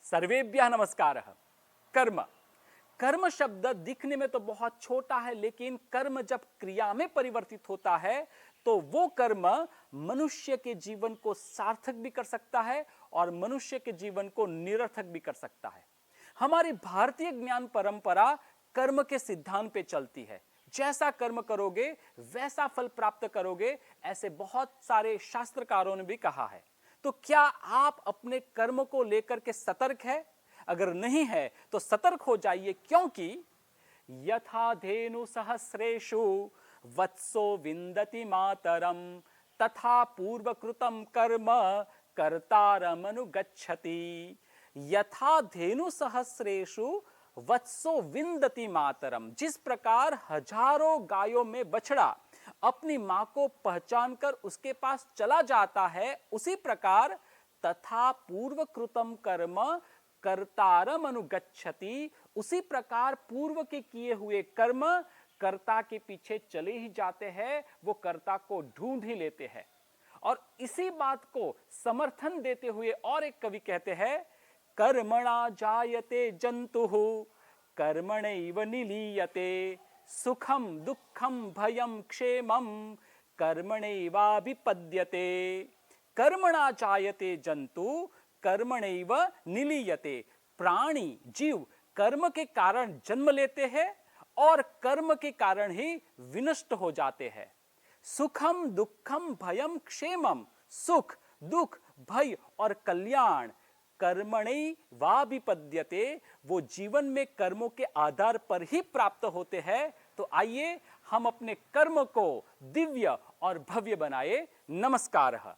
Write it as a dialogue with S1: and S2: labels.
S1: सर्वेभ्यः नमस्कारः। कर्म कर्म शब्द दिखने में तो बहुत छोटा है, लेकिन कर्म जब क्रिया में परिवर्तित होता है तो वो कर्म मनुष्य के जीवन को सार्थक भी कर सकता है और मनुष्य के जीवन को निरर्थक भी कर सकता है। हमारी भारतीय ज्ञान परंपरा कर्म के सिद्धांत पे चलती है। जैसा कर्म करोगे वैसा फल प्राप्त करोगे, ऐसे बहुत सारे शास्त्रकारों ने भी कहा है। तो क्या आप अपने कर्म को लेकर के सतर्क है? अगर नहीं है तो सतर्क हो जाइए, क्योंकि यथा धेनु सहस्रेषु वत्सो विन्दति मातरम तथा पूर्वकृतं कर्म कर्तारमनुगच्छति। यथा धेनु सहस्रेषु वत्सो विन्दति मातरम, जिस प्रकार हजारों गायों में बछड़ा अपनी मां को पहचानकर उसके पास चला जाता है, उसी प्रकार तथा पूर्वकृतं कर्म कर्तारम अनुगच्छति, उसी प्रकार पूर्व के किए हुए कर्म कर्ता के पीछे चले ही जाते हैं, वो कर्ता को ढूंढ ही लेते हैं। और इसी बात को समर्थन देते हुए और एक कवि कहते हैं, कर्मणा जायते जंतुः कर्मणैव निलीयते, सुखम दुखम भयम क्षेमम कर्मणैवाभिपद्यते। कर्मणा जायते जंतु कर्मणैव निलीयते, प्राणी जीव कर्म के कारण जन्म लेते हैं और कर्म के कारण ही विनष्ट हो जाते हैं। सुखम दुखम भयम क्षेमम, सुख दुख भय और कल्याण कर्मणैवाभिपद्यते, वो जीवन में कर्मों के आधार पर ही प्राप्त होते हैं। तो आइए हम अपने कर्म को दिव्य और भव्य बनाए। नमस्कार।